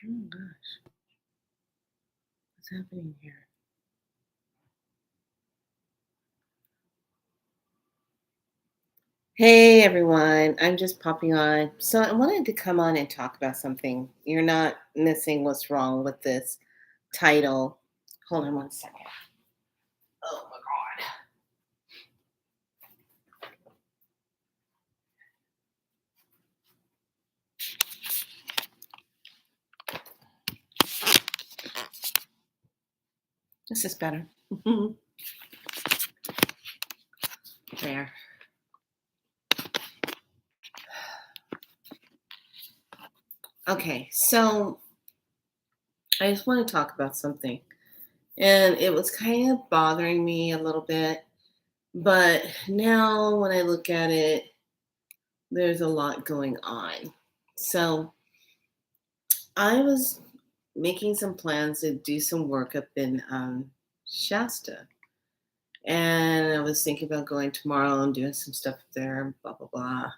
Oh gosh, what's happening here? Hey everyone, I'm just popping on. So I wanted to come on and talk about something. You're not missing what's wrong with this title. Hold on one second. Oh my god. This is better. There. Okay, so I just want to talk about something. And it was kind of bothering me a little bit. But now when I look at it, there's a lot going on. So I was making some plans to do some work up in Shasta. And I was thinking about going tomorrow and doing some stuff there, blah, blah, blah.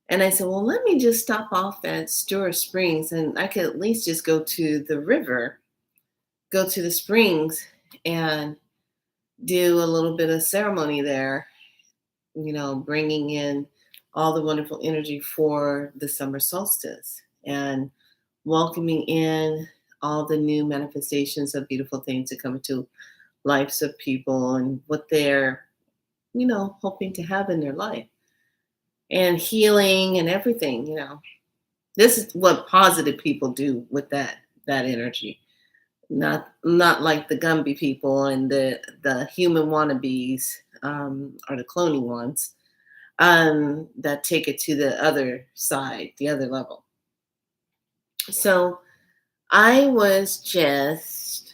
And I said, well, let me just stop off at Stewart Springs and I could at least just go to the river, go to the springs and do a little bit of ceremony there, bringing in all the wonderful energy for the summer solstice and welcoming in all the new manifestations of beautiful things that come into lives of people and what they're, hoping to have in their life and healing and everything. This is what positive people do with that energy. Not like the Gumby people and the human wannabes or the cloning ones that take it to the other side, the other level. So I was just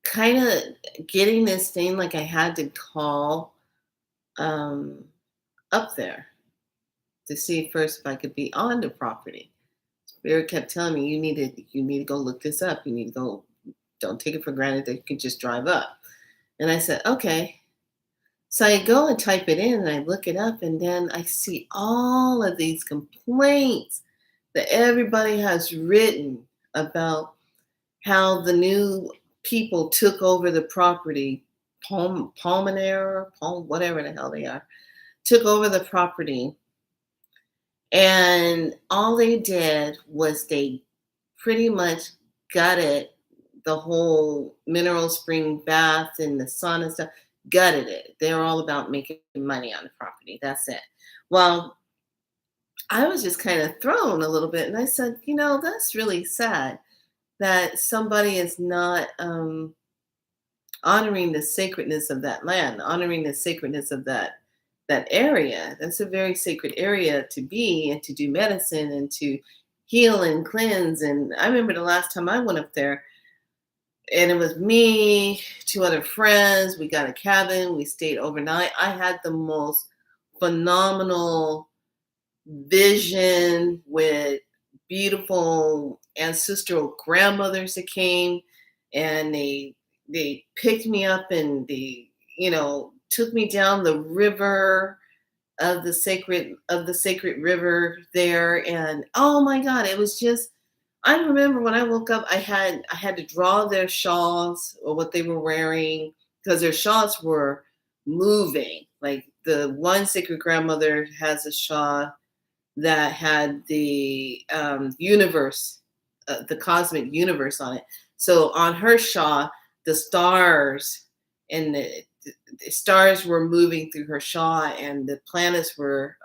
kind of getting this thing like I had to call um, up there to see first if I could be on the property. Spirit kept telling me you need to go look this up. You need to go. Don't take it for granted that you can just drive up. And I said, okay. So I go and type it in and I look it up and then I see all of these complaints that everybody has written about how the new people took over the property, whatever the hell they are, took over the property. And all they did was they pretty much gutted the whole mineral spring bath and the sauna stuff, gutted it. They were all about making money on the property. That's it. Well, I was just kind of thrown a little bit. And I said, that's really sad that somebody is not honoring the sacredness of that land, honoring the sacredness of that area. That's a very sacred area to be and to do medicine and to heal and cleanse. And I remember the last time I went up there, and it was me, two other friends. We got a cabin. We stayed overnight. I had the most phenomenal vision with beautiful ancestral grandmothers that came and they picked me up and they took me down the river of the sacred river there. And oh my god, it was just, I remember when I woke up, I had to draw their shawls or what they were wearing because their shawls were moving. Like the one sacred grandmother has a shawl that had the universe, the cosmic universe on it. So on her shawl, the stars and the stars were moving through her shawl, and the planets were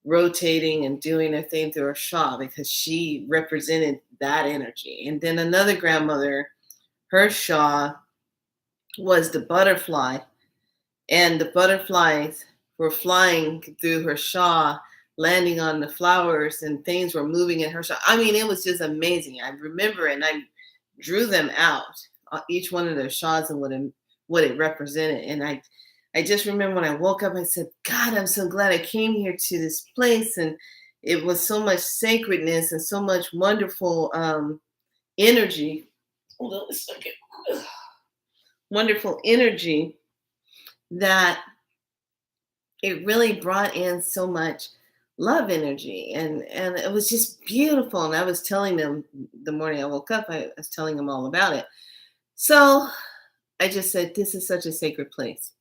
rotating and doing their thing through her shawl because she represented that energy. And then another grandmother, her shawl was the butterfly, and the butterflies were flying through her shawl, landing on the flowers, and things were moving in her shawl. I mean, it was just amazing. I remember it, and I drew them out, each one of their shawls and what it represented. And I just remember when I woke up, I said, God, I'm so glad I came here to this place. And it was so much sacredness and so much wonderful energy. Hold on a second. Wonderful energy that it really brought in so much love energy, and it was just beautiful. And I was telling them the morning I woke up, I was telling them all about it. So I just said, this is such a sacred place.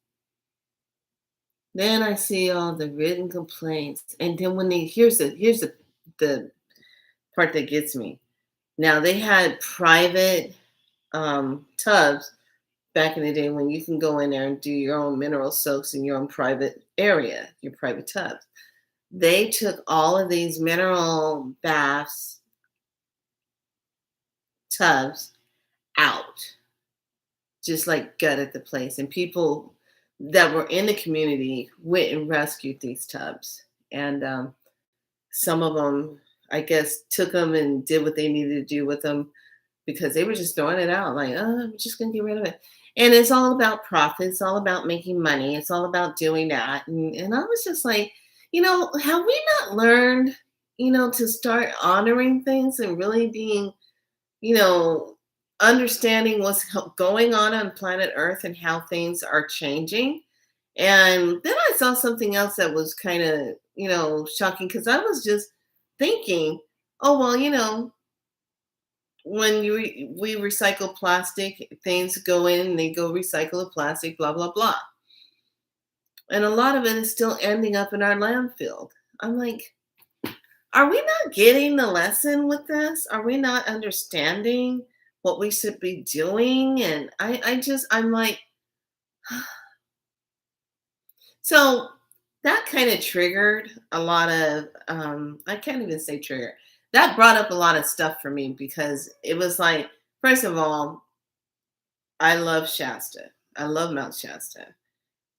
Then I see all the written complaints, and then when they here's the part that gets me. Now they had private tubs back in the day when you can go in there and do your own mineral soaks in your own private area, your private tubs. They took all of these mineral baths, tubs out, just like gutted the place. And people that were in the community went and rescued these tubs. And some of them, I guess, took them and did what they needed to do with them because they were just throwing it out like, oh, I'm just going to get rid of it. And it's all about profit. It's all about making money. It's all about doing that. And I was just like, have we not learned, to start honoring things and really being, you know, understanding what's going on planet Earth and how things are changing? And then I saw something else that was kind of, shocking because I was just thinking, oh, well, when we recycle plastic, things go in and they go recycle the plastic, blah, blah, blah. And a lot of it is still ending up in our landfill. I'm like, are we not getting the lesson with this? Are we not understanding what we should be doing? And I'm like, so that kind of triggered a lot of, I can't even say trigger. That brought up a lot of stuff for me because it was like, first of all, I love Shasta. I love Mount Shasta.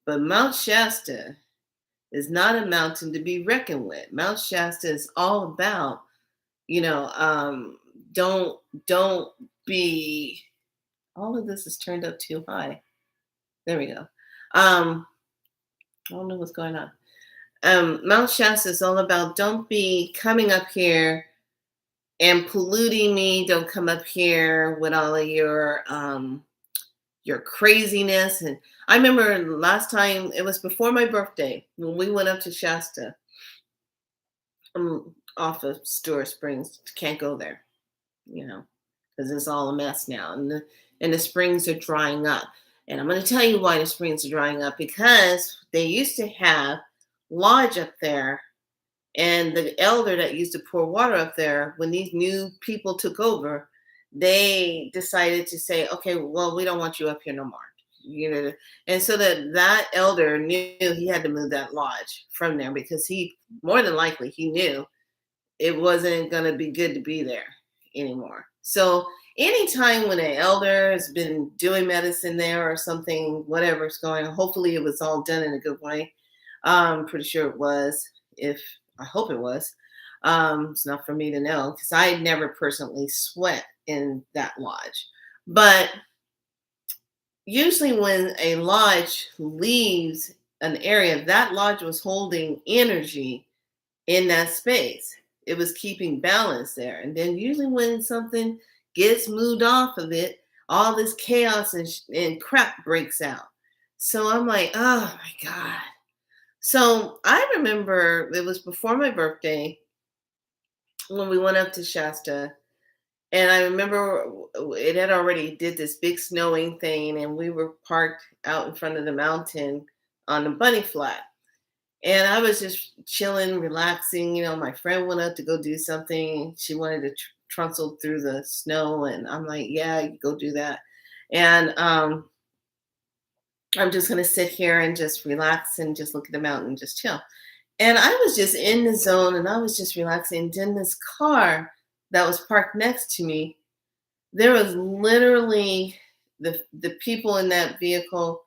But Mount Shasta is not a mountain to be reckoned with. Mount Shasta is all about, you know, don't be, all of this is turned up too high. There we go. I don't know what's going on. Mount Shasta is all about don't be coming up here and polluting me. Don't come up here with all of your craziness. And I remember last time, it was before my birthday, when we went up to Shasta, off of Stewart Springs. Can't go there, because it's all a mess now. And the springs are drying up. And I'm going to tell you why the springs are drying up, because they used to have lodge up there. And the elder that used to pour water up there, when these new people took over, they decided to say, okay, well, we don't want you up here no more. And so that elder knew he had to move that lodge from there, because he, more than likely, he knew it wasn't going to be good to be there anymore. So anytime when an elder has been doing medicine there or something, whatever's going on, hopefully it was all done in a good way. I'm pretty sure it was. I hope it was. It's not for me to know, because I never personally sweat in that lodge. But usually when a lodge leaves an area, that lodge was holding energy in that space. It was keeping balance there. And then usually when something gets moved off of it, all this chaos and crap breaks out. So I'm like, oh my God. So I remember it was before my birthday when we went up to Shasta. And I remember it had already did this big snowing thing, and we were parked out in front of the mountain on the bunny flat. And I was just chilling, relaxing. My friend went up to go do something. She wanted to trunsel through the snow, and I'm like, yeah, you go do that. And I'm just going to sit here and just relax and just look at the mountain and just chill. And I was just in the zone, and I was just relaxing. And then this car that was parked next to me, there was literally the people in that vehicle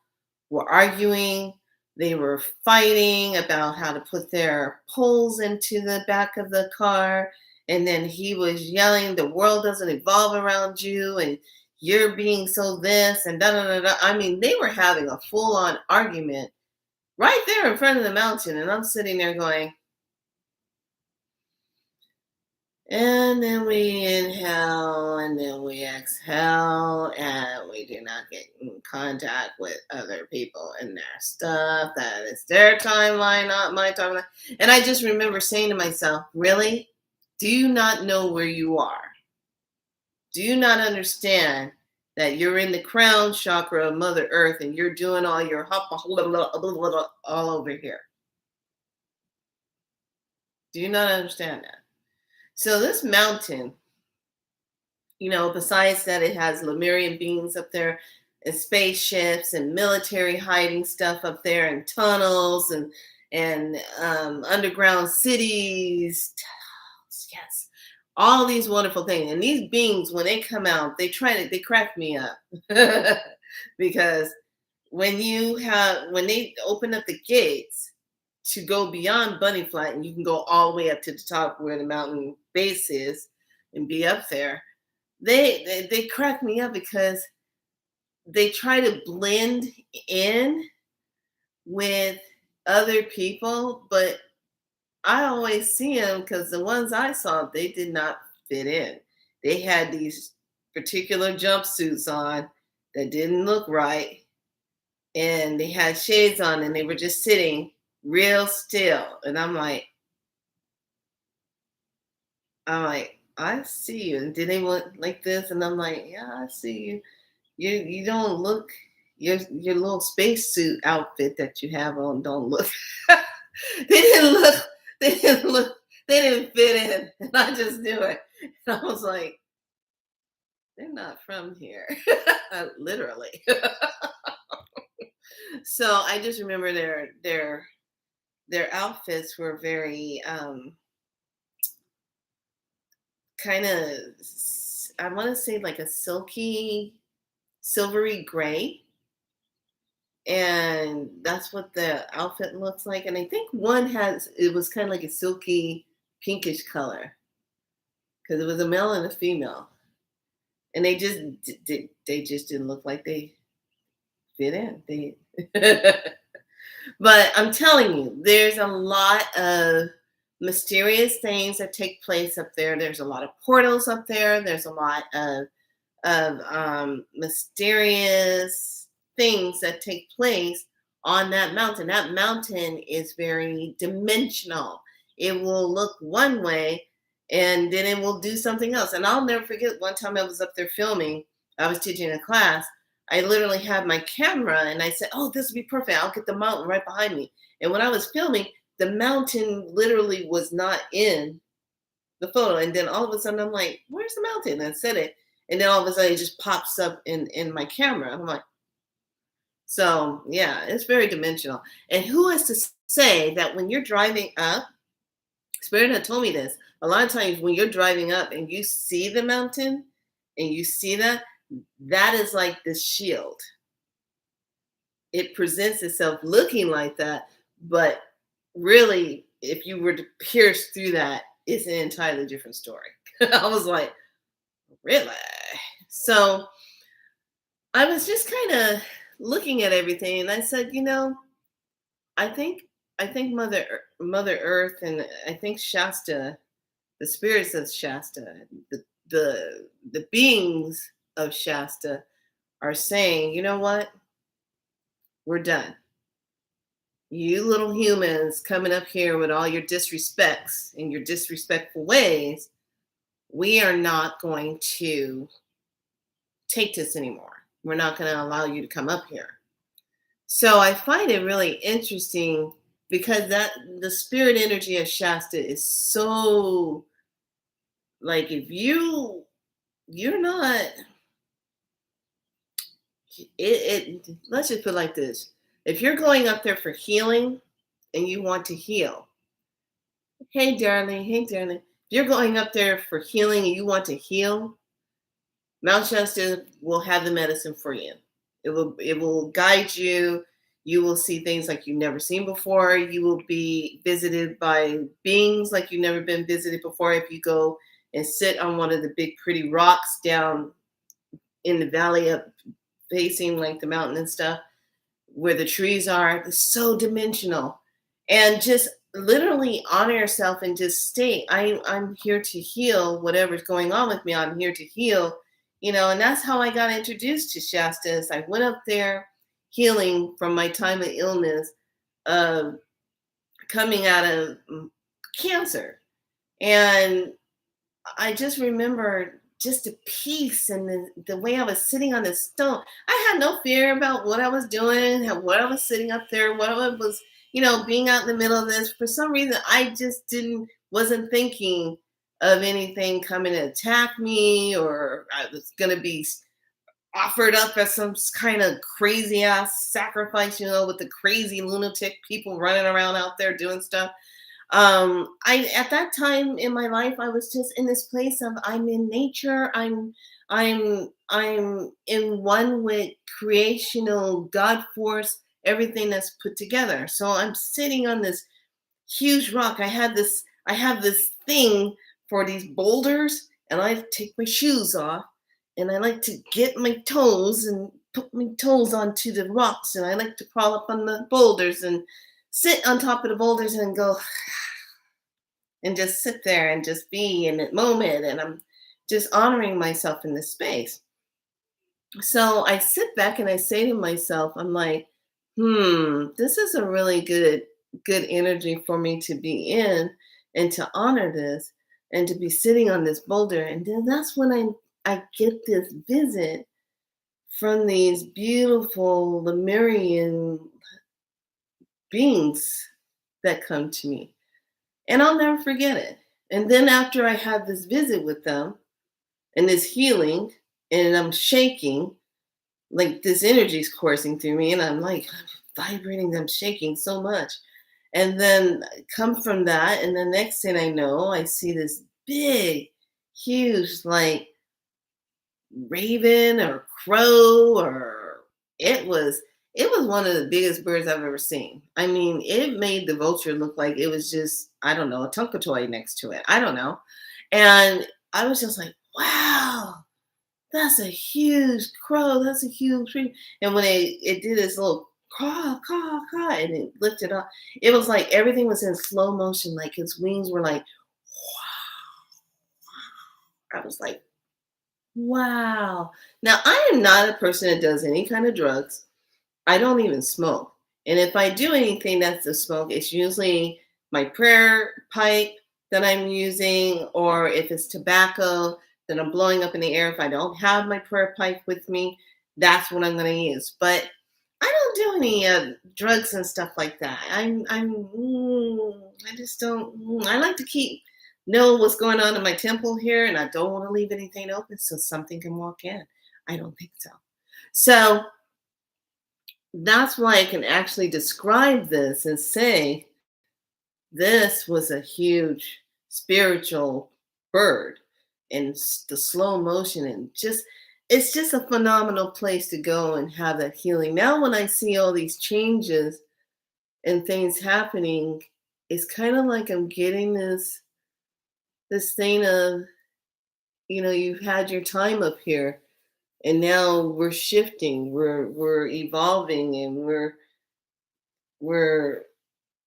were arguing. They were fighting about how to put their poles into the back of the car. And then he was yelling, the world doesn't evolve around you, and you're being so this and da da da da. I mean, they were having a full-on argument right there in front of the mountain. And I'm sitting there going, And then we inhale and then we exhale, and we do not get in contact with other people and their stuff. That is their timeline, not my timeline. And I just remember saying to myself, really? Do you not know where you are? Do you not understand that you're in the crown chakra of Mother Earth and you're doing all your all over here? Do you not understand that? So this mountain, besides that it has Lemurian beings up there and spaceships and military hiding stuff up there and tunnels and underground cities. Yes, all these wonderful things. And these beings, when they come out, they crack me up because when they open up the gates to go beyond Bunny Flat, and you can go all the way up to the top where the mountain base is and be up there. They crack me up because they try to blend in with other people, but I always see them because the ones I saw, they did not fit in. They had these particular jumpsuits on that didn't look right, and they had shades on, and they were just sitting real still. And I'm like, I see you. And did they look like this? And I'm like, yeah, I see you. You don't look your little spacesuit outfit that you have on don't look. they didn't look. They didn't look. They didn't fit in. And I just knew it. And I was like, they're not from here, literally. So I just remember their outfits were very kind of, I want to say like a silky, silvery gray. And that's what the outfit looks like. And I think it was kind of like a silky pinkish color because it was a male and a female. And they just didn't look like they fit in. But I'm telling you, there's a lot of mysterious things that take place up there. There's a lot of portals up there. There's a lot of mysterious things that take place on that mountain. That mountain is very dimensional. It will look one way and then it will do something else. And I'll never forget one time I was up there filming. I was teaching a class. I literally had my camera and I said, oh, this would be perfect. I'll get the mountain right behind me. And when I was filming, the mountain literally was not in the photo. And then all of a sudden I'm like, where's the mountain? And I said it. And then all of a sudden it just pops up in my camera. I'm like, so yeah, it's very dimensional. And who is to say that when you're driving up, Spirit had told me this, a lot of times when you're driving up and you see the mountain and you see that is like the shield. It presents itself looking like that, but really, if you were to pierce through that, it's an entirely different story. I was like, really? So I was just kind of looking at everything, and I said, I think Mother Earth, and I think Shasta, the spirits of Shasta, the beings of Shasta are saying, you know what? We're done. You little humans coming up here with all your disrespects and your disrespectful ways, we are not going to take this anymore. We're not going to allow you to come up here. So I find it really interesting because the spirit energy of Shasta is so, like, if you're not let's just put it like this. If you're going up there for healing and you want to heal, hey darling, if you're going up there for healing and you want to heal, Mount Shasta will have the medicine for you. It will guide you. You will see things like you've never seen before. You will be visited by beings like you've never been visited before if you go and sit on one of the big pretty rocks down in the valley up facing like the mountain and stuff where the trees are. It's so dimensional. And just literally honor yourself and just state, I'm here to heal whatever's going on with me. I'm here to heal, and that's how I got introduced to Shasta. Is I went up there healing from my time of illness, uh, coming out of cancer. And I just remember just the peace and the way I was sitting on the stone. I had no fear about what I was doing, what I was sitting up there, what I was, being out in the middle of this. For some reason, I just wasn't thinking of anything coming to attack me, or I was going to be offered up as some kind of crazy ass sacrifice, with the crazy lunatic people running around out there doing stuff. I At that time in my life, I was just in this place of, I'm in nature. I'm in one with creational God force, everything that's put together. So I'm sitting on this huge rock. I have this thing for these boulders, and I take my shoes off, and I like to get my toes and put my toes onto the rocks, and I like to crawl up on the boulders and sit on top of the boulders and go, and just sit there and just be in that moment. And I'm just honoring myself in this space. So I sit back and I say to myself, I'm like, this is a really good energy for me to be in, and to honor this, and to be sitting on this boulder. And then that's when I get this visit from these beautiful Lemurian beings that come to me. And I'll never forget it. And then after I had this visit with them and this healing, and I'm shaking, like this energy is coursing through me, and I'm like vibrating, I'm shaking so much. And then come from that, and the next thing I know, I see this big, huge, like raven or crow, or it was one of the biggest birds I've ever seen. I mean, it made the vulture look like it was just, I don't know, a Tonka toy next to it. I don't know. And I was just like, wow, that's a huge crow. That's a huge tree. And when it did this little caw, caw, caw, and it lifted up, it was like everything was in slow motion. Like its wings were like, I was like, wow. Now, I am not a person that does any kind of drugs. I don't even smoke. And if I do anything that's a smoke, it's usually my prayer pipe that I'm using, or if it's tobacco that I'm blowing up in the air. If I don't have my prayer pipe with me, that's what I'm going to use. But I don't do any drugs and stuff like that. I just don't. I like to know what's going on in my temple here, and I don't want to leave anything open so something can walk in. I don't think so. So that's why I can actually describe this and say this was a huge spiritual bird, and the slow motion, and just it's just a phenomenal place to go and have that healing. Now when I see all these changes and things happening, it's kind of like I'm getting this thing of, you've had your time up here, and now we're shifting, we're evolving, and we're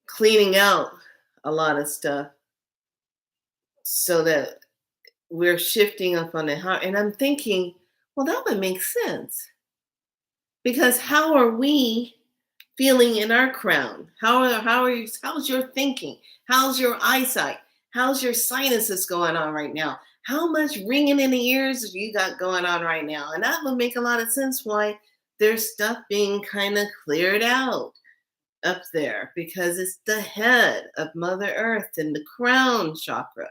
cleaning out a lot of stuff so that we're shifting up on the heart. And I'm thinking, well, that would make sense, because how are we feeling in our crown? How's your thinking? How's your eyesight? How's your sinuses going on right now? How much ringing in the ears have you got going on right now? And that would make a lot of sense why there's stuff being kind of cleared out up there, because it's the head of Mother Earth and the crown chakra.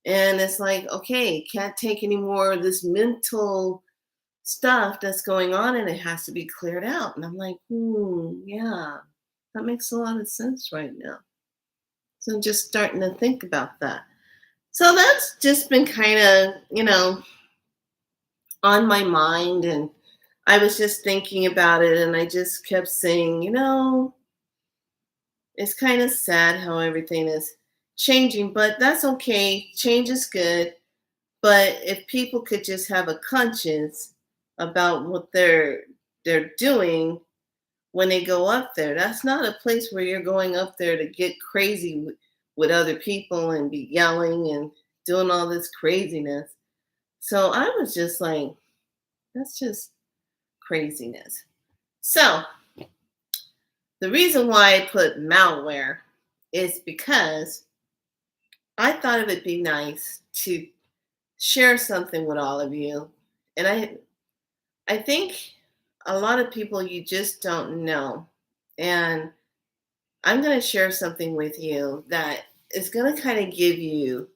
And it's like, okay, can't take any more of this mental stuff that's going on, and it has to be cleared out. And I'm like, yeah, that makes a lot of sense right now. So I'm just starting to think about that. So that's just been kind of, on my mind. And I was just thinking about it, and I just kept saying, it's kind of sad how everything is changing, but that's okay. Change is good. But if people could just have a conscience about what they're doing, when they go up there. That's not a place where you're going up there to get crazy with other people and be yelling and doing all this craziness. So I was just like, that's just craziness. So the reason why I put malware is because I thought it would be nice to share something with all of you. And I think a lot of people you just don't know. And I'm going to share something with you that is going to kind of give you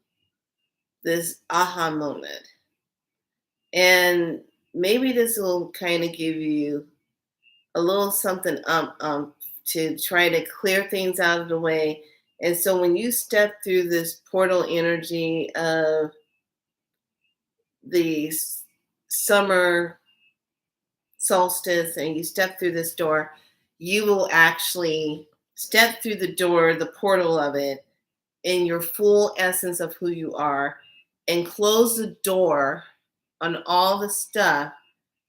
this aha moment. And maybe this will kind of give you a little something to try to clear things out of the way. And so when you step through this portal energy of the summer solstice and you step through this door, you will actually step through the door, the portal of it, in your full essence of who you are, and close the door on all the stuff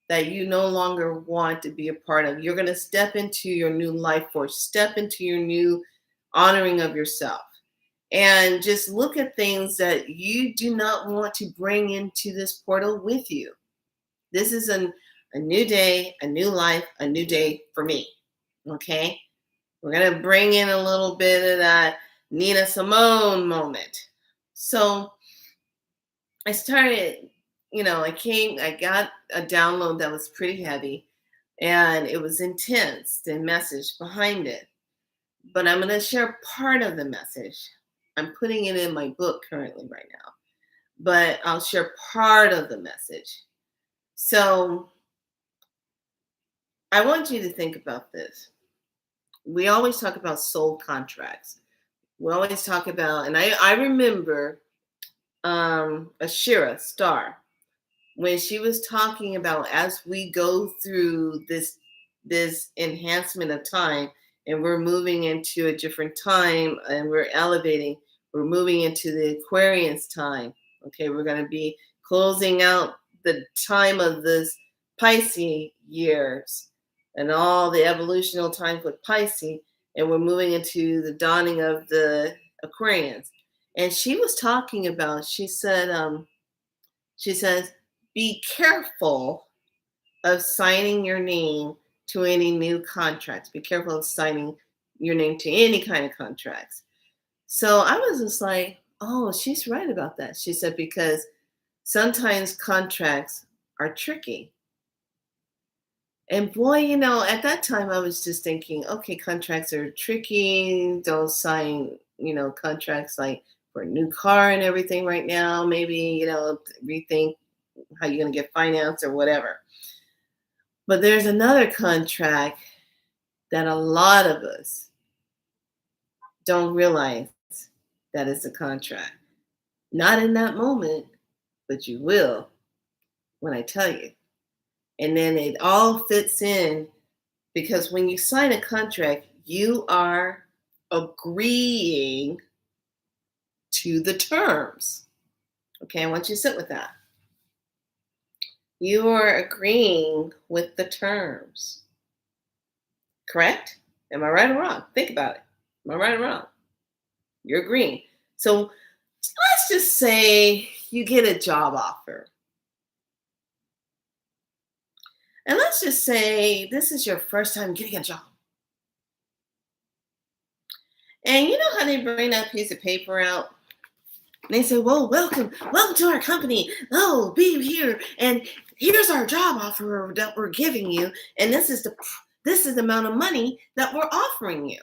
that you no longer want to be a part of. You're going to step into your new life force, step into your new honoring of yourself, and just look at things that you do not want to bring into this portal with you. This is a new day, a new life, a new day for me. Okay? We're going to bring in a little bit of that Nina Simone moment. So I started, I got a download that was pretty heavy and it was intense, the message behind it. But I'm going to share part of the message. I'm putting it in my book currently right now, but I'll share part of the message. So I want you to think about this. We always talk about soul contracts. We always talk about, and I remember Ashira Star, when she was talking about as we go through this enhancement of time and we're moving into a different time and we're elevating, we're moving into the Aquarius time. Okay, we're going to be closing out the time of this Pisces years and all the evolutional times with Pisces, and we're moving into the dawning of the Aquarians. And she was talking about, she says, be careful of signing your name to any new contracts. Be careful of signing your name to any kind of contracts. So I was just like, oh, she's right about that. She said, because sometimes contracts are tricky. And boy, at that time I was just thinking, okay, contracts are tricky. Don't sign, contracts like for a new car and everything right now. Maybe, rethink how you're going to get finance or whatever. But there's another contract that a lot of us don't realize that it's a contract. Not in that moment, but you will when I tell you. And then it all fits in because when you sign a contract, you are agreeing to the terms. Okay, I want you to sit with that. You are agreeing with the terms. Correct? Am I right or wrong? Think about it. Am I right or wrong? You're agreeing. So let's just say you get a job offer. And let's just say this is your first time getting a job. And you know how they bring that piece of paper out? And they say, well, welcome to our company. Oh, be here. And here's our job offer that we're giving you. And this is the amount of money that we're offering you.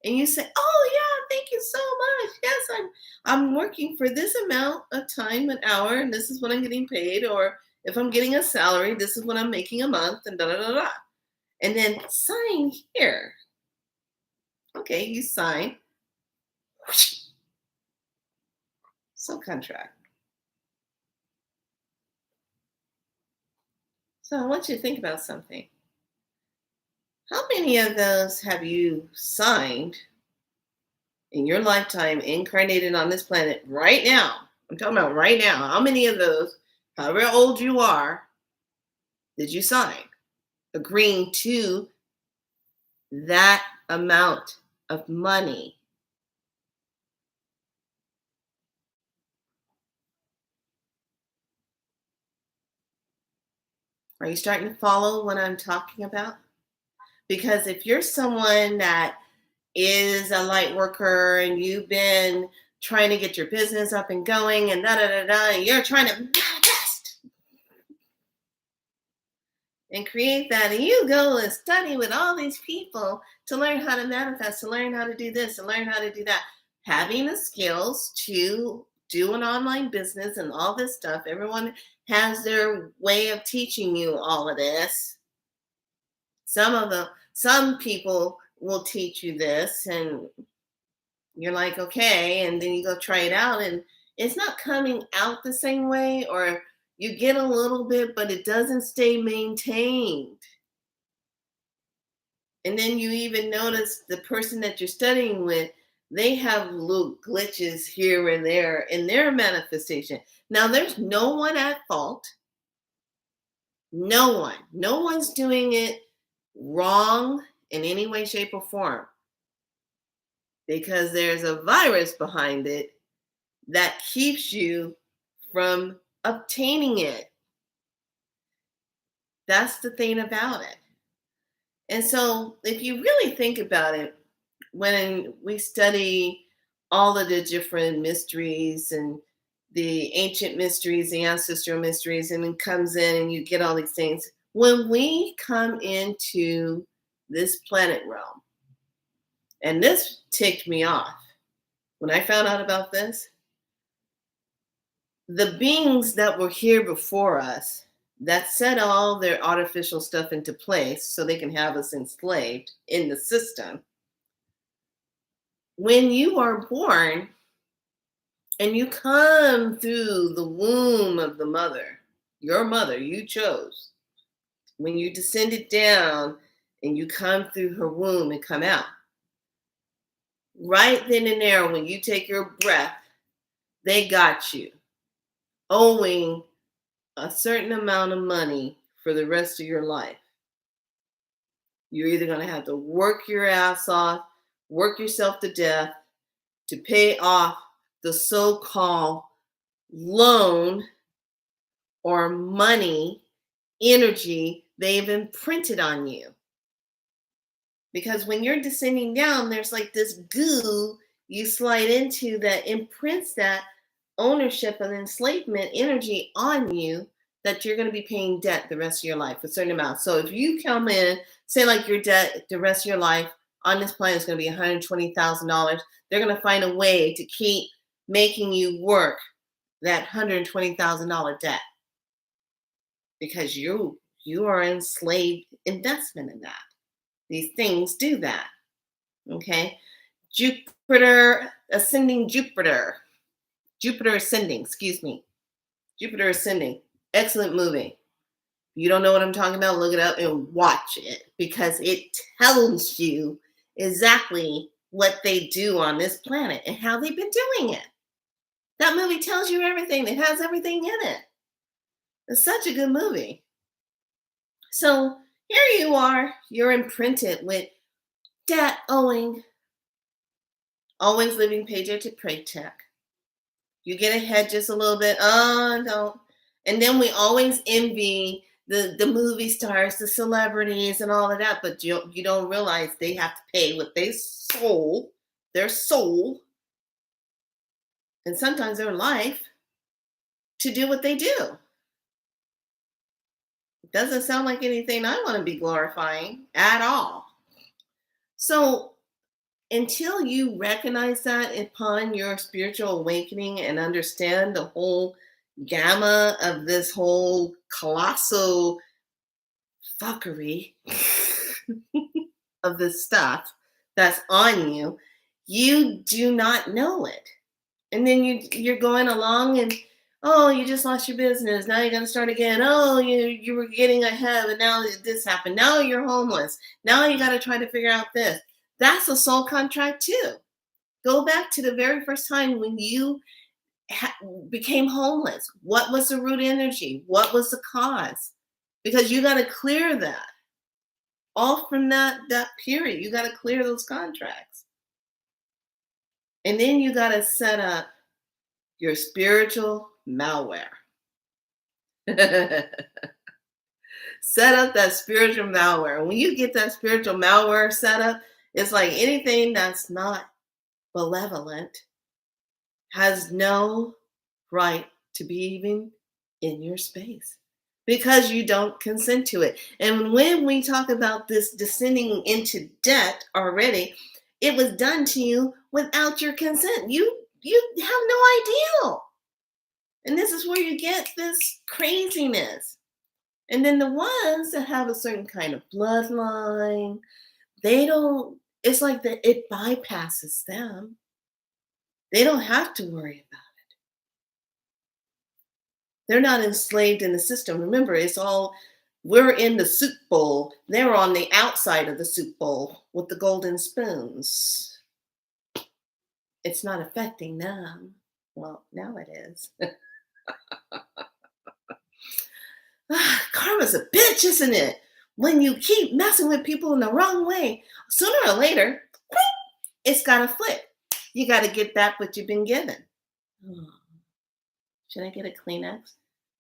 And you say, oh yeah, thank you so much. Yes, I'm working for this amount of time, an hour, and this is what I'm getting paid. Or if I'm getting a salary, this is what I'm making a month, and da da da da. And then sign here. Okay, you sign. So contract. So I want you to think about something. How many of those have you signed in your lifetime, incarnated on this planet right now? I'm talking about right now. How many of those, however old you are, did you sign? Agreeing to that amount of money. Are you starting to follow what I'm talking about? Because if you're someone that is a light worker and you've been trying to get your business up and going and da da da da, and you're trying to manifest and create that, and you go and study with all these people to learn how to manifest, to learn how to do this, and learn how to do that, having the skills to do an online business and all this stuff. Everyone has their way of teaching you all of this. Some people will teach you this, and you're like, okay, and then you go try it out, and it's not coming out the same way, or you get a little bit, but it doesn't stay maintained. And then you even notice the person that you're studying with, they have little glitches here and there in their manifestation. Now, there's no one at fault. No one. No one's doing it wrong in any way, shape, or form, because there's a virus behind it that keeps you from obtaining it. That's the thing about it. And so, if you really think about it, when we study all of the different mysteries and the ancient mysteries, the ancestral mysteries, and it comes in and you get all these things, when we come into this planet realm, and this ticked me off when I found out about this, the beings that were here before us that set all their artificial stuff into place so they can have us enslaved in the system. When you are born and you come through the womb of the mother, your mother you chose, when you descended down and you come through her womb and come out, right then and there, when you take your breath, they got you owing a certain amount of money for the rest of your life. You're either going to have to work your ass off, work yourself to death to pay off the so-called loan or money, energy they've imprinted on you. Because when you're descending down, there's like this goo you slide into that imprints that ownership and enslavement energy on you, that you're going to be paying debt the rest of your life, a certain amount. So if you come in, say like your debt the rest of your life on this planet is going to be $120,000, they're going to find a way to keep making you work that $120,000 debt, because you are enslaved investment in that. These things do that. Okay. Jupiter ascending, Jupiter ascending, excuse me. Jupiter ascending. Excellent movie. You don't know what I'm talking about, look it up and watch it, because it tells you exactly what they do on this planet and how they've been doing it. That movie tells you everything. It has everything in it. It's such a good movie. So here you are, you're imprinted with debt owing, always living paycheck to paycheck. You get ahead just a little bit, oh, no. And then we always envy the movie stars, the celebrities, and all of that, but you don't realize they have to pay with their soul, and sometimes their life, to do what they do. It doesn't sound like anything I want to be glorifying at all. So until you recognize that upon your spiritual awakening and understand the whole gamma of this whole colossal fuckery of this stuff that's on you, you do not know it. And then you're going along and, oh, you just lost your business. Now you're going to start again. Oh, you were getting ahead, but now this happened. Now you're homeless. Now you got to try to figure out this. That's a soul contract too. Go back to the very first time when you became homeless. What was the root energy? What was the cause? Because you got to clear that. All from that period. You got to clear those contracts. And then you got to set up your spiritual malware. Set up that spiritual malware. And when you get that spiritual malware set up, it's like anything that's not malevolent has no right to be even in your space because you don't consent to it. And when we talk about this descending into debt already, it was done to you without your consent. You have no idea. And this is where you get this craziness. And then the ones that have a certain kind of bloodline, they don't, it's like that it bypasses them. They don't have to worry about it. They're not enslaved in the system. Remember, it's all, we're in the soup bowl. They're on the outside of the soup bowl with the golden spoons. It's not affecting them. Well, now it is. Karma's a bitch, isn't it? When you keep messing with people in the wrong way, sooner or later, it's got to flip. You got to get back what you've been given. Oh. Should I get a Kleenex?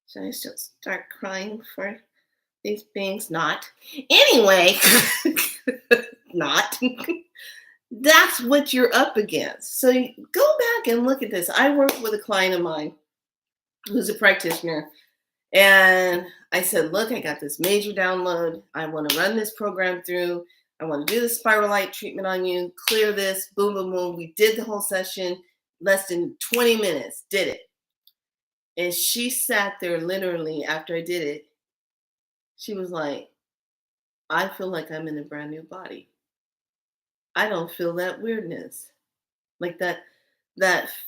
Should I just start crying for these beings? Not. Anyway, not. That's what you're up against. So go back and look at this. I worked with a client of mine who's a practitioner. And I said, look, I got this major download. I want to run this program through. I want to do the spiral light treatment on you, clear this, boom, boom, boom. We did the whole session, less than 20 minutes, did it. And she sat there literally after I did it. She was like, I feel like I'm in a brand new body. I don't feel that weirdness. Like that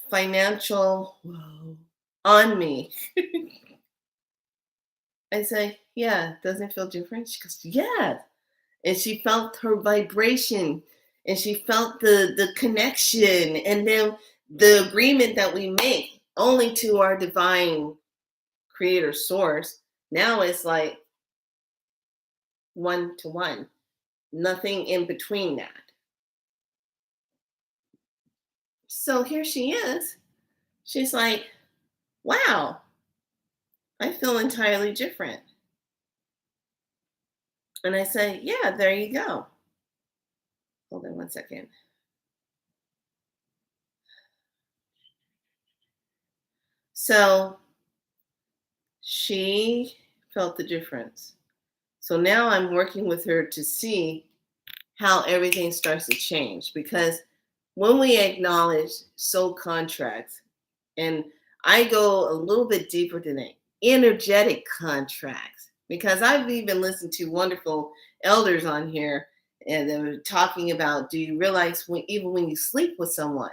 financial whoa on me. I say, yeah, doesn't it feel different? She goes, yeah. And she felt her vibration and she felt the connection and then the agreement that we make only to our divine creator source. Now it's like 1-to-1, nothing in between that. So here she is. She's like, wow, I feel entirely different. And I say, yeah, there you go. Hold on one second. So she felt the difference. So now I'm working with her to see how everything starts to change. Because when we acknowledge soul contracts, and I go a little bit deeper than that, energetic contracts, because I've even listened to wonderful elders on here, and they were talking about, do you realize even when you sleep with someone,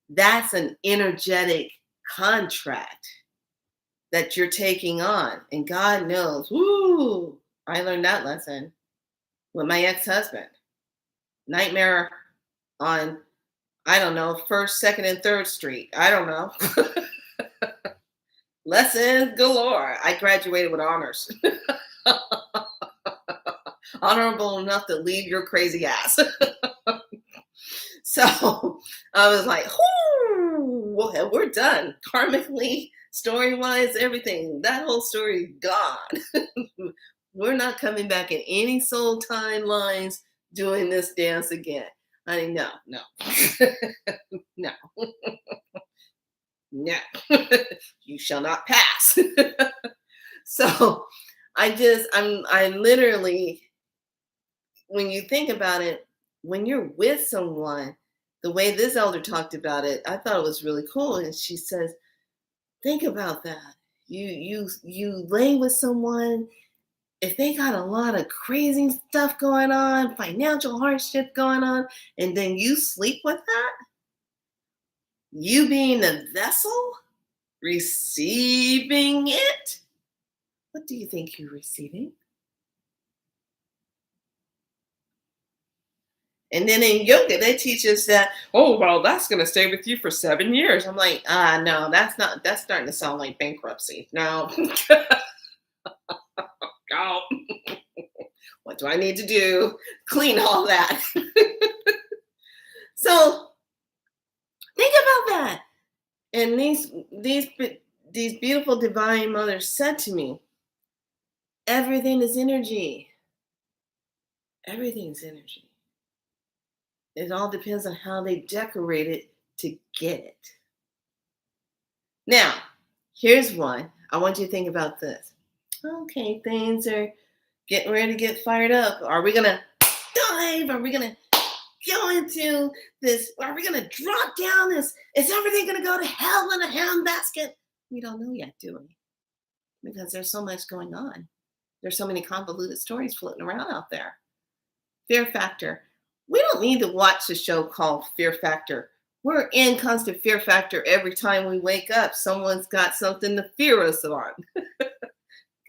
that's an energetic contract that you're taking on. And God knows, woo, I learned that lesson with my ex-husband. Nightmare on, I don't know, 1st, 2nd, and 3rd Street. I don't know. Lessons galore. I graduated with honors. Honorable enough to leave your crazy ass. So I was like, well, we're done. Karmically, story-wise, everything. That whole story gone. We're not coming back in any soul timelines doing this dance again. Honey, no. No. No. You shall not pass. So I literally, when you think about it, when you're with someone, the way this elder talked about it, I thought it was really cool. And she says, think about that. You lay with someone, if they got a lot of crazy stuff going on, financial hardship going on, and then you sleep with that, you being the vessel, receiving it, what do you think you're receiving? And then in yoga, they teach us that, oh, well, that's going to stay with you for 7 years. I'm like, no, that's starting to sound like bankruptcy. No. Oh. What do I need to do? Clean all that. So think about that. And these beautiful divine mothers said to me, everything is energy. Everything's energy. It all depends on how they decorate it to get it. Now, here's one. I want you to think about this. Okay, things are getting ready to get fired up. Are we going to dive? Are we going to go into this? Are we going to drop down this? Is everything going to go to hell in a handbasket? We don't know yet, do we? Because there's so much going on. There's so many convoluted stories floating around out there. Fear factor. We don't need to watch a show called Fear Factor. We're in constant fear factor every time we wake up. Someone's got something to fear us on.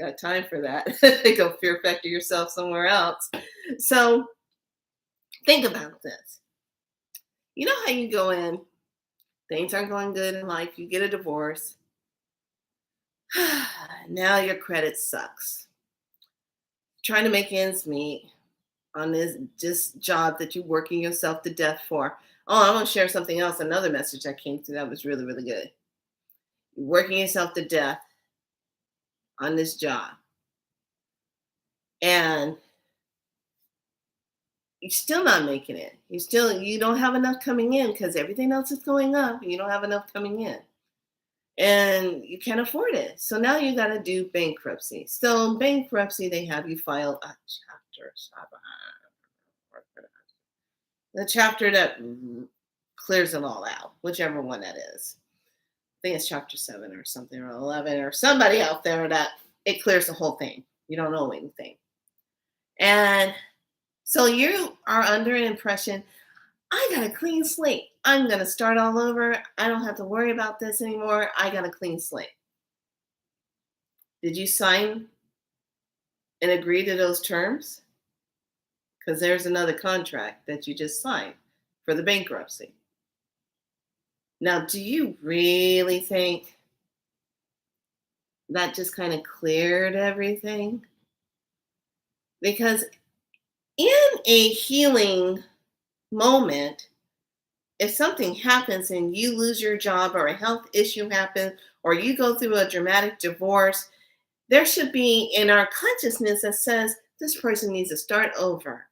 Got time for that. Go fear factor yourself somewhere else. So think about this. You know how you go in, things aren't going good in life, you get a divorce. Now your credit sucks. Trying to make ends meet on this just job that you're working yourself to death for. Oh, I want to share something else. Another message that came through that was really, really good. You're working yourself to death on this job. And you're still not making it. You don't have enough coming in because everything else is going up. And you don't have enough coming in. And you can't afford it. So now you got to do bankruptcy. So bankruptcy, they have you file a chapter 7. The chapter that clears it all out, whichever one that is. I think it's chapter 7 or something, or 11, or somebody out there that it clears the whole thing. You don't know anything. And so you are under an impression, I got a clean slate. I'm going to start all over. I don't have to worry about this anymore. I got a clean slate. Did you sign and agree to those terms? Because there's another contract that you just signed for the bankruptcy. Now, do you really think that just kind of cleared everything? Because in a healing moment, if something happens and you lose your job or a health issue happens or you go through a dramatic divorce, there should be in our consciousness that says this person needs to start over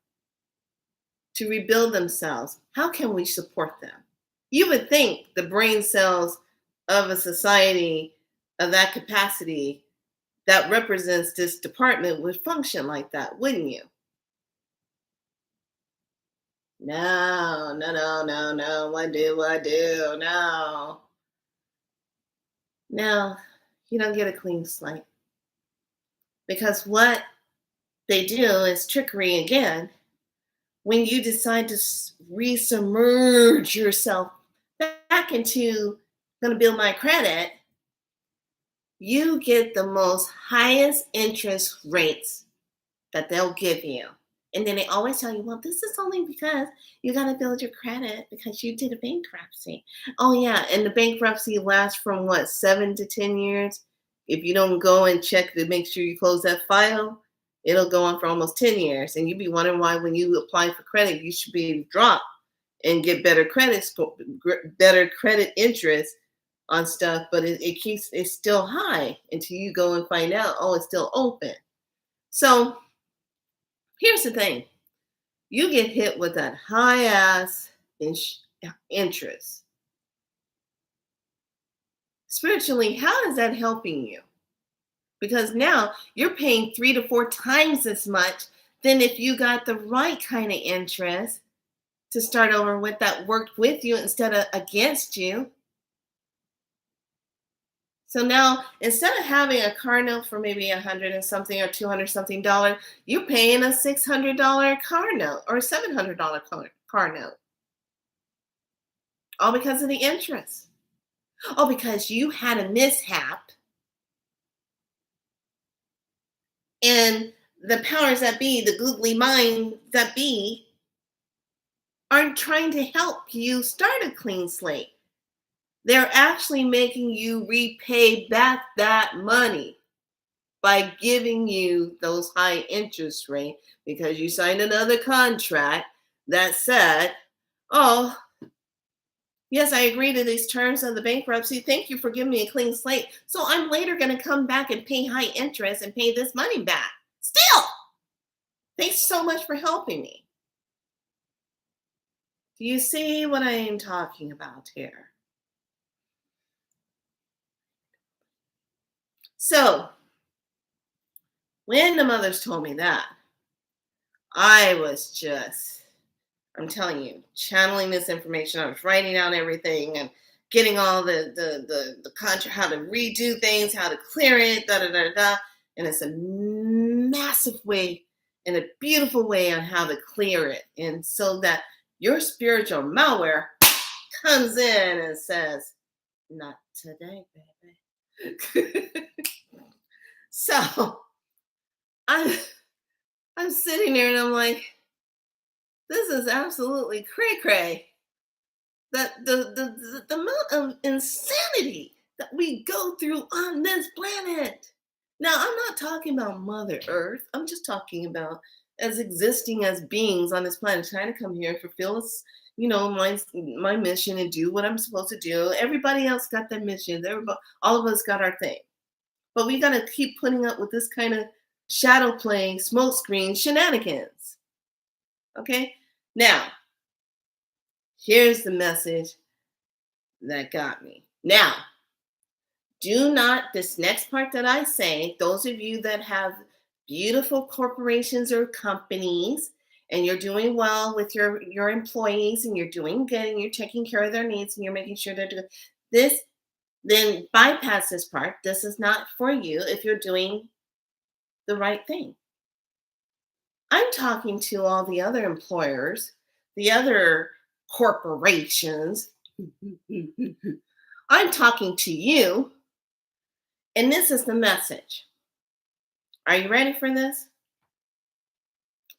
to rebuild themselves. How can we support them? You would think the brain cells of a society of that capacity that represents this department would function like that, wouldn't you? No. What do? No. No, you don't get a clean slate. Because what they do is trickery again. When you decide to resubmerge yourself back into going to build my credit, you get the most highest interest rates that they'll give you. And then they always tell you, well, this is only because you got to build your credit because you did a bankruptcy. Oh, yeah. And the bankruptcy lasts from 7 to 10 years? If you don't go and check to make sure you close that file, it'll go on for almost 10 years. And you'd be wondering why when you apply for credit, you should be able to drop and get better credit interest on stuff. But it's still high until you go and find out, oh, it's still open. So here's the thing. You get hit with that high ass interest. Spiritually, how is that helping you? Because now you're paying 3 to 4 times as much than if you got the right kind of interest to start over with that worked with you instead of against you. So now instead of having a car note for maybe $100 and something or $200 something, you're paying a $600 car note or a $700 car note. All because of the interest. Oh, because you had a mishap. And the powers that be, the googly mind that be, aren't trying to help you start a clean slate. They're actually making you repay back that money. by giving you those high interest rate because you signed another contract that said, oh, yes, I agree to these terms of the bankruptcy. Thank you for giving me a clean slate. So I'm later going to come back and pay high interest and pay this money back. Still, thanks so much for helping me. Do you see what I am talking about here? So when the mothers told me that, I was just, I'm telling you, channeling this information. I was writing down everything and getting all the contract, how to redo things, how to clear it, da da da da. And it's a massive way and a beautiful way on how to clear it, and so that your spiritual malware comes in and says, "Not today, baby." So I'm I'm sitting there and I'm like, this is absolutely cray cray. That the amount of insanity that we go through on this planet. Now, I'm not talking about Mother Earth. I'm just talking about as existing as beings on this planet, trying to come here and fulfill us, my mission and do what I'm supposed to do. Everybody else got their mission. Everybody, all of us got our thing. But we gotta keep putting up with this kind of shadow playing, smoke screen shenanigans. Okay? Now, here's the message that got me. Now, do not, this next part that I say, those of you that have beautiful corporations or companies and you're doing well with your employees and you're doing good and you're taking care of their needs and you're making sure they're doing this, then bypass this part. This is not for you if you're doing the right thing. I'm talking to all the other employers, the other corporations. I'm talking to you, and this is the message. Are you ready for this?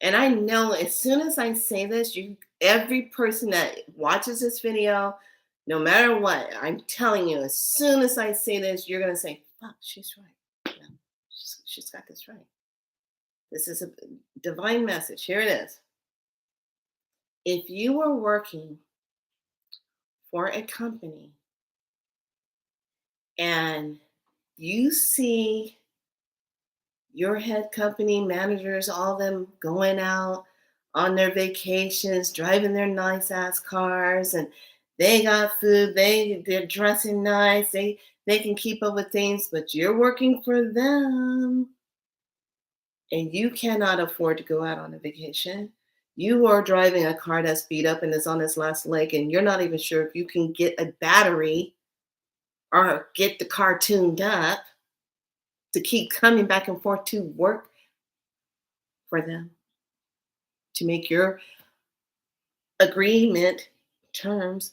And I know as soon as I say this, every person that watches this video, no matter what, I'm telling you, as soon as I say this, you're gonna say, "Fuck, she's right. Yeah, she's got this right." This is a divine message. Here it is. If you are working for a company and you see your head company managers, all them going out on their vacations, driving their nice ass cars, and they got food, they're dressing nice, they can keep up with things, but you're working for them and you cannot afford to go out on a vacation. You are driving a car that's beat up and is on its last leg, and you're not even sure if you can get a battery or get the car tuned up to keep coming back and forth to work for them, to make your agreement terms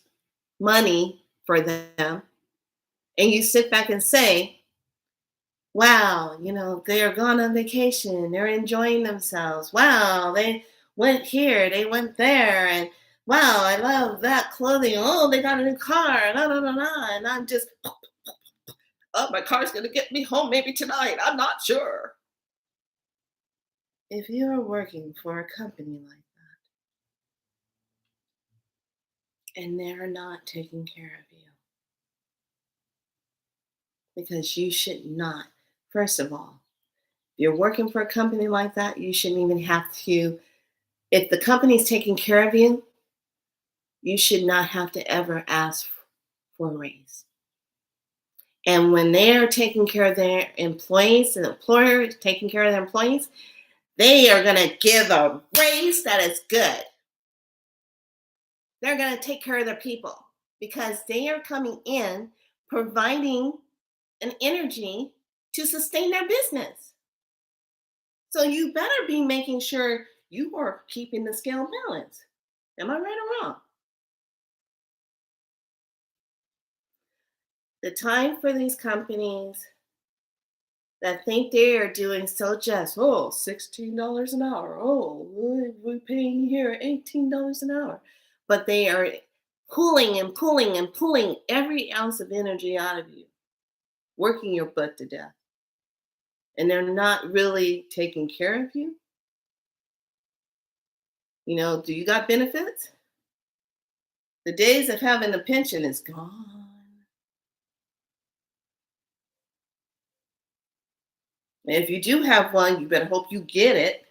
money for them. And you sit back and say, wow, they're gone on vacation, they're enjoying themselves. Wow, they went here, they went there, and wow, I love that clothing. Oh, they got a new car, la la la la. And I'm just, oh, my car's gonna get me home maybe tonight. I'm not sure. If you're working for a company like that and they're not taking care of you, because you should not, first of all, if you're working for a company like that, you shouldn't even have to, if the company's taking care of you, you should not have to ever ask for a raise. And when they are taking care of their employees, the employer is taking care of their employees, they are going to give a raise that is good. They're going to take care of their people because they are coming in providing an energy to sustain their business. So you better be making sure you are keeping the scale balanced. Am I right or wrong? The time for these companies that think they are doing so just, oh, $16 an hour. Oh, we're paying here $18 an hour. But they are pulling and pulling and pulling every ounce of energy out of you, working your butt to death. and they're not really taking care of you, do you got benefits? The days of having a pension is gone. And if you do have one, you better hope you get it.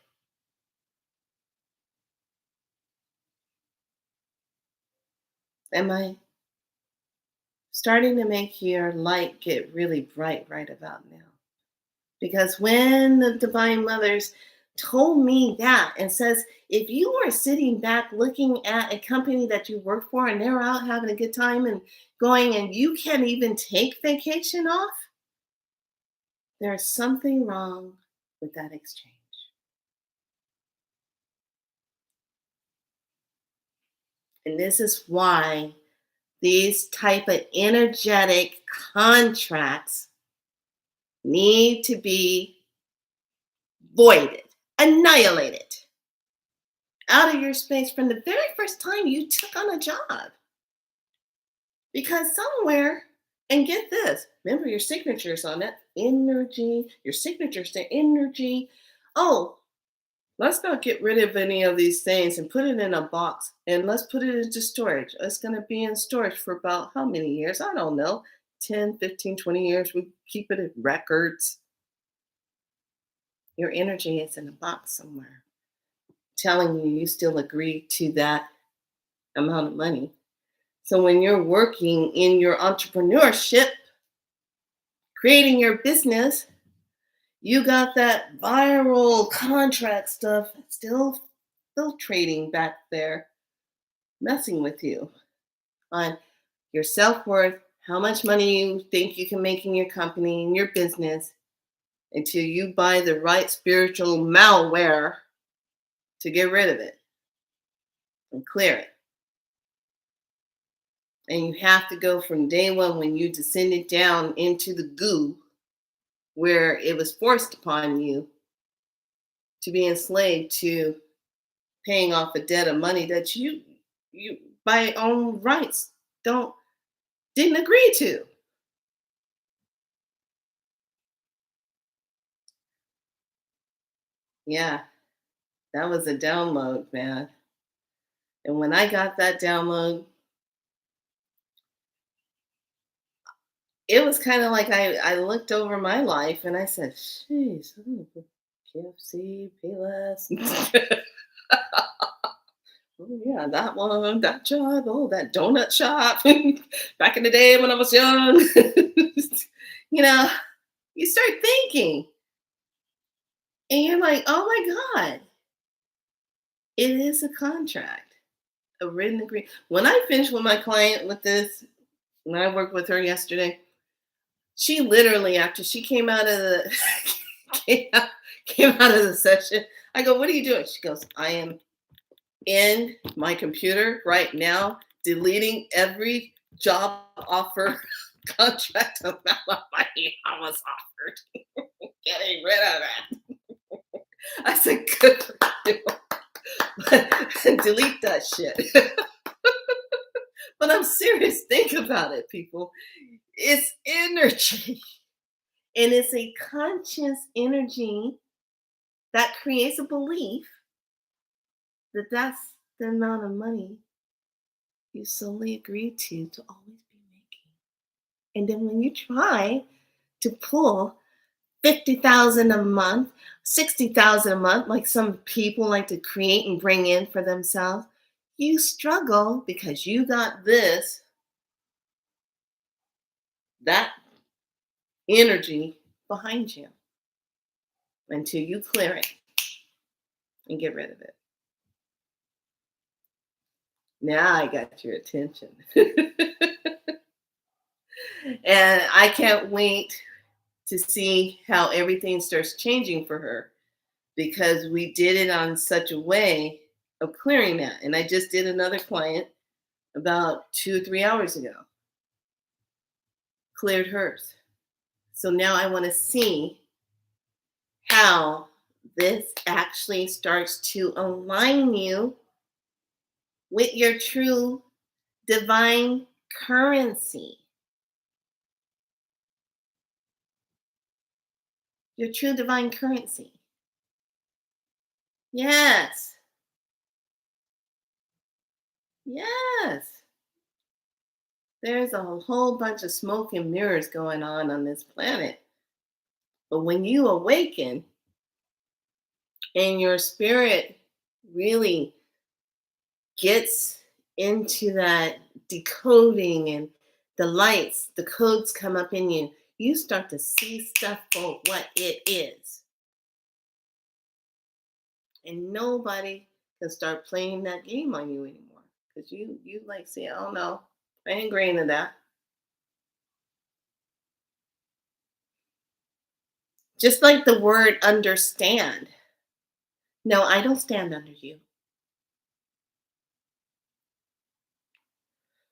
Am I starting to make your light get really bright right about now? Because when the Divine Mothers told me that and says, if you are sitting back looking at a company that you work for and they're out having a good time and going and you can't even take vacation off, there's something wrong with that exchange. And this is why these type of energetic contracts need to be voided, annihilated out of your space from the very first time you took on a job. Because somewhere, and get this, remember your signatures on it, energy, your signatures, the energy. Oh, let's not get rid of any of these things and put it in a box and let's put it into storage. It's going to be in storage for about how many years? I don't know, 10, 15, 20 years. We keep it in records. Your energy is in a box somewhere telling you still agree to that amount of money. So when you're working in your entrepreneurship, creating your business, you got that viral contract stuff still filtrating back there, messing with you on your self-worth, how much money you think you can make in your company, in your business, until you buy the right spiritual malware to get rid of it and clear it. And you have to go from day one when you descended down into the goo where it was forced upon you to be enslaved to paying off a debt of money that you by own rights didn't agree to. Yeah, that was a download, man. And when I got that download, it was kind of like I looked over my life and I said, "Jeez, KFC, Payless." Oh yeah, that one, that job, oh that donut shop. Back in the day when I was young, you know, you start thinking, and you're like, oh my God, it is a contract, a written agreement. When I finished with my client with this, when I worked with her yesterday, she literally, after she came out of the came out, came out of the session, I go, "What are you doing?" She goes, "I am in my computer right now, deleting every job offer contract amount of money I was offered, getting rid of that." I said, "Good for you." Delete that shit. But I'm serious. Think about it, people. It's energy. And it's a conscious energy that creates a belief that that's the amount of money you solely agreed to always be making. And then when you try to pull 50,000 a month, 60,000 a month, like some people like to create and bring in for themselves, you struggle because you got that energy behind you until you clear it and get rid of it. Now I got your attention. And I can't wait to see how everything starts changing for her because we did it on such a way of clearing that. And I just did another client about 2 or 3 hours ago, cleared hers. So now I want to see how this actually starts to align you with your true divine currency. your true divine currency. Yes. Yes. There's a whole bunch of smoke and mirrors going on this planet. But when you awaken and your spirit really gets into that decoding and the lights, the codes come up in you, you start to see stuff for what it is. And nobody can start playing that game on you anymore. Because you like say, oh no, I ain't agreeing to that. Just like the word understand. No, I don't stand under you.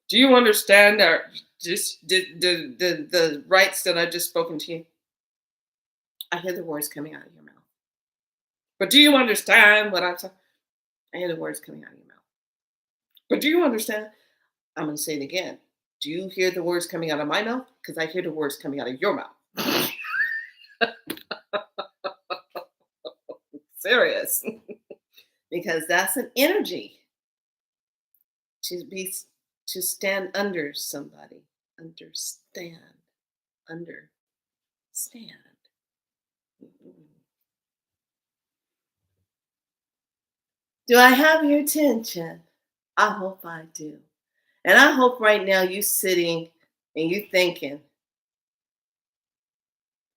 Do you understand our just the rights that I've just spoken to you? I hear the words coming out of your mouth. But do you understand what I'm saying? I hear the words coming out of your mouth. But do you understand? I'm going to say it again. Do you hear the words coming out of my mouth? Because I hear the words coming out of your mouth. Serious. Because that's an energy to be to stand under somebody. Understand. Understand. Mm-mm. Do I have your attention? I hope I do. And I hope right now you sitting and you thinking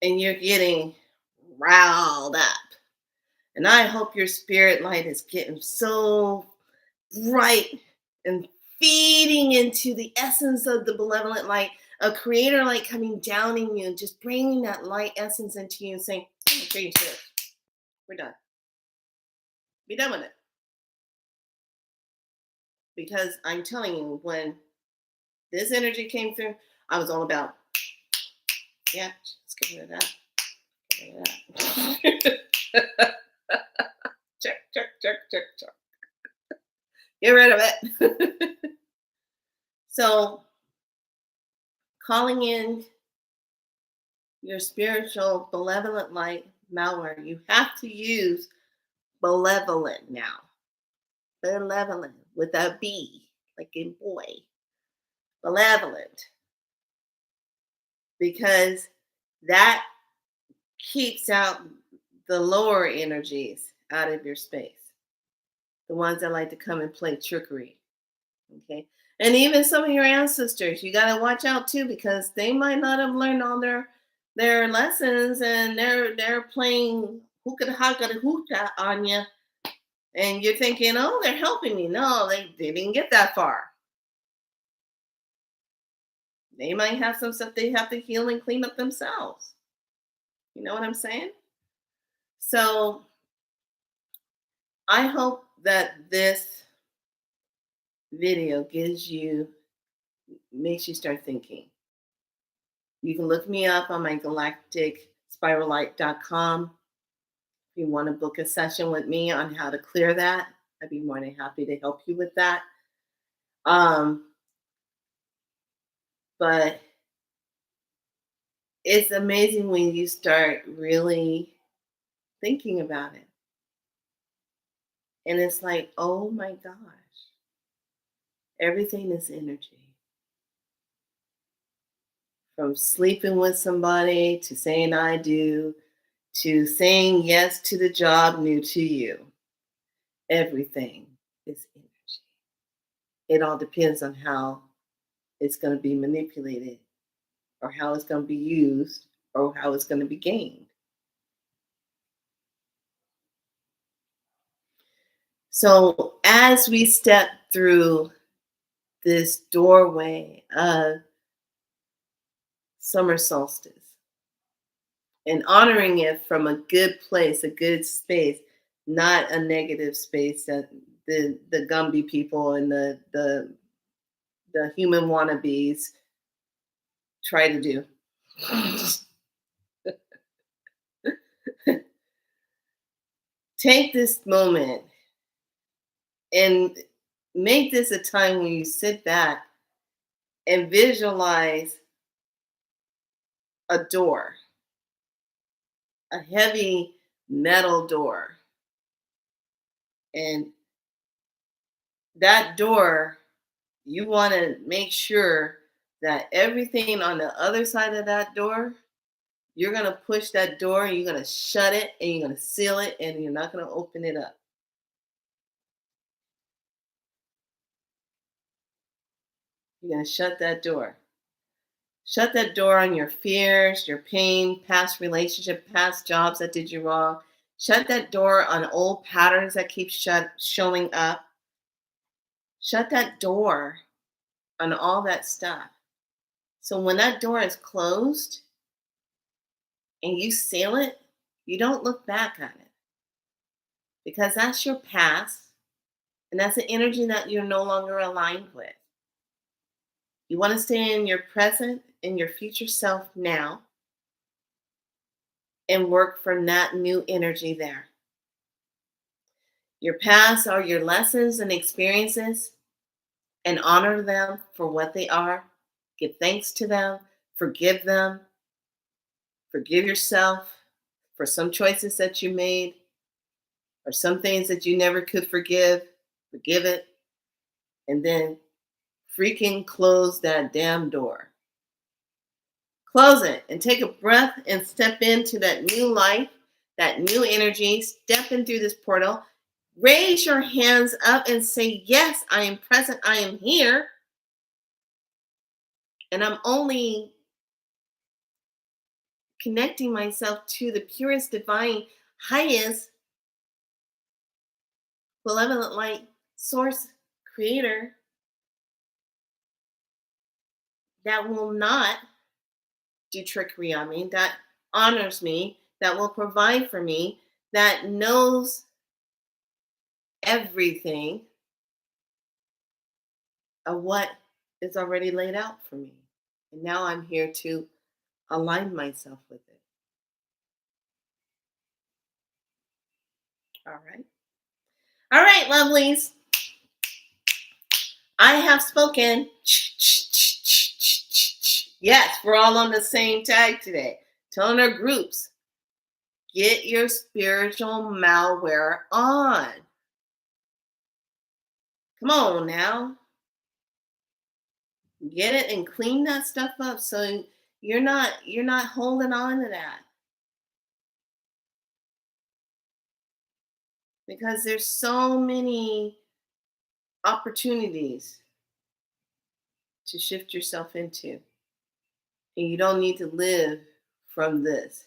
and you're getting riled up. And I hope your spirit light is getting so bright and feeding into the essence of the benevolent light, a creator light coming down in you and just bringing that light essence into you and saying, I'm going to change this. We're done. Be done with it. Because I'm telling you, when this energy came through, I was all about, yeah, let's get rid of that. Get rid of that. Check, check, check, check, check. Get rid of it. So, calling in your spiritual benevolent light, malware, you have to use malevolent now. Benevolent with a B, like in boy. Malevolent. Because that keeps out the lower energies out of your space. The ones that like to come and play trickery. Okay. And even some of your ancestors, you got to watch out too, because they might not have learned all their lessons, and they're playing hookah haka hookah on you, and you're thinking, oh, they're helping me. No, they didn't get that far. They might have some stuff they have to heal and clean up themselves. You know what I'm saying? So I hope that this video makes you start thinking. You can look me up on my galacticspiralite.com. If you want to book a session with me on how to clear that, I'd be more than happy to help you with that. But it's amazing when you start really thinking about it. And it's like, oh my gosh, everything is energy. From sleeping with somebody to saying I do, to saying yes to the job new to you. Everything is energy. It all depends on how it's going to be manipulated, or how it's going to be used, or how it's going to be gained. So as we step through this doorway of summer solstice and honoring it from a good place, a good space, not a negative space that the Gumby people and the human wannabes try to do. Take this moment and make this a time when you sit back and visualize a door a heavy metal door. And that door, you want to make sure that everything on the other side of that door, you're going to push that door and you're going to shut it and you're going to seal it and you're not going to open it up. You're going to shut that door. Shut that door on your fears, your pain, past relationship, past jobs that did you wrong. Shut that door on old patterns that keep showing up. Shut that door on all that stuff. So when that door is closed and you seal it, you don't look back at it because that's your past and that's the energy that you're no longer aligned with. You want to stay in your present and your future self now and work from that new energy there. Your past are your lessons and experiences, and honor them for what they are. Give thanks to them, forgive them, forgive yourself for some choices that you made or some things that you never could forgive. Forgive it, and then freaking close that damn door. Close it and take a breath and step into that new life, that new energy. Step in through this portal. Raise your hands up and say, yes, I am present. I am here. And I'm only connecting myself to the purest, divine, highest, benevolent light source creator that will not do trickery on me, that honors me, that will provide for me, that knows everything of what is already laid out for me. And now I'm here to align myself with it. All right. All right, lovelies. I have spoken. Yes, we're all on the same tag today. Telling our groups, get your spiritual malware on. Come on now. Get it and clean that stuff up so you're not holding on to that. Because there's so many opportunities to shift yourself into. And you don't need to live from this.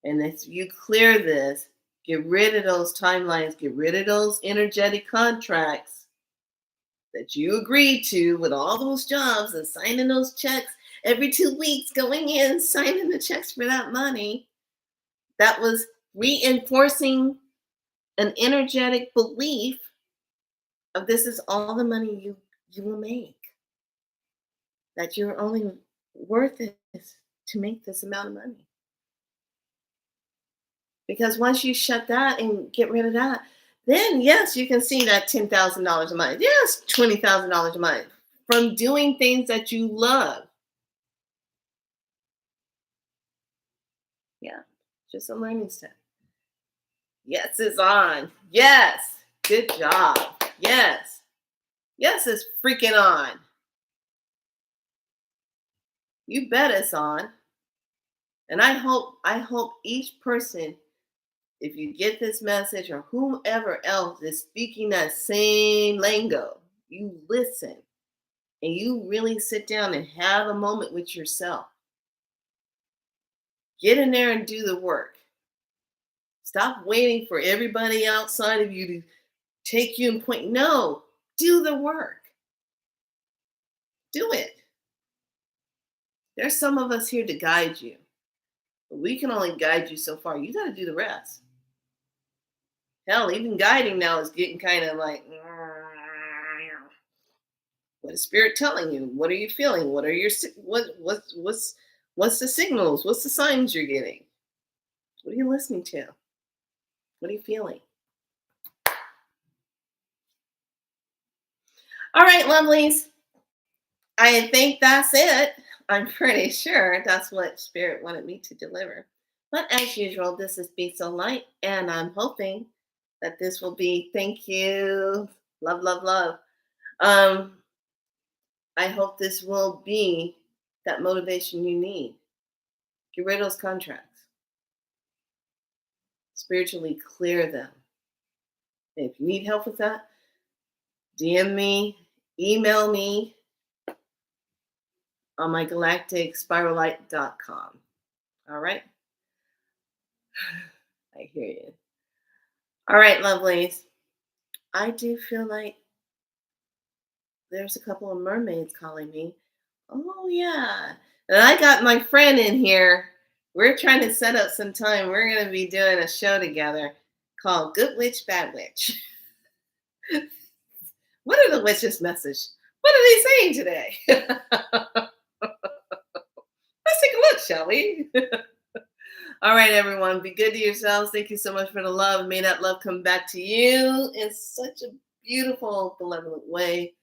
And if you clear this, get rid of those timelines, get rid of those energetic contracts that you agreed to with all those jobs and signing those checks every 2 weeks, going in, signing the checks for that money. That was reinforcing an energetic belief of this is all the money you will make. That you're only worth it to make this amount of money. Because once you shut that and get rid of that, then yes, you can see that $10,000 a month. Yes, $20,000 a month from doing things that you love. Yeah, just a learning step. Yes, it's on. Yes, good job. Yes, yes, it's freaking on. You bet it's on. And I hope each person, if you get this message or whomever else is speaking that same lingo, you listen and you really sit down and have a moment with yourself. Get in there and do the work. Stop waiting for everybody outside of you to take you and point. No, do the work. Do it. There's some of us here to guide you, but we can only guide you so far. You got to do the rest. Hell, even guiding now is getting kind of like, what is spirit telling you? What are you feeling? What are your what's the signals? What's the signs you're getting? What are you listening to? What are you feeling? All right, lovelies. I think that's it. I'm pretty sure that's what spirit wanted me to deliver. But as usual, this is Be So Light, and I'm hoping that this will be, thank you, love, love, love. Um, I hope this will be that motivation you need. Get rid of those contracts, spiritually clear them. If you need help with that, DM me, email me on my galacticspiralite.com. All right? I hear you. All right, lovelies. I do feel like there's a couple of mermaids calling me. Oh, yeah. And I got my friend in here. We're trying to set up some time. We're going to be doing a show together called Good Witch, Bad Witch. What are the witches' message? What are they saying today? Let's take a look, shall we? All right, everyone. Be good to yourselves. Thank you so much for the love. May that love come back to you in such a beautiful, benevolent way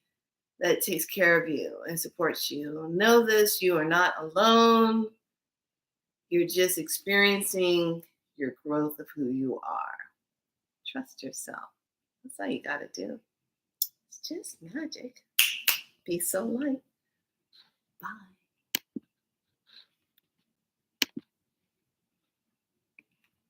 that takes care of you and supports you. Know this, you are not alone. You're just experiencing your growth of who you are. Trust yourself. That's all you got to do. It's just magic. Be so light. Bye.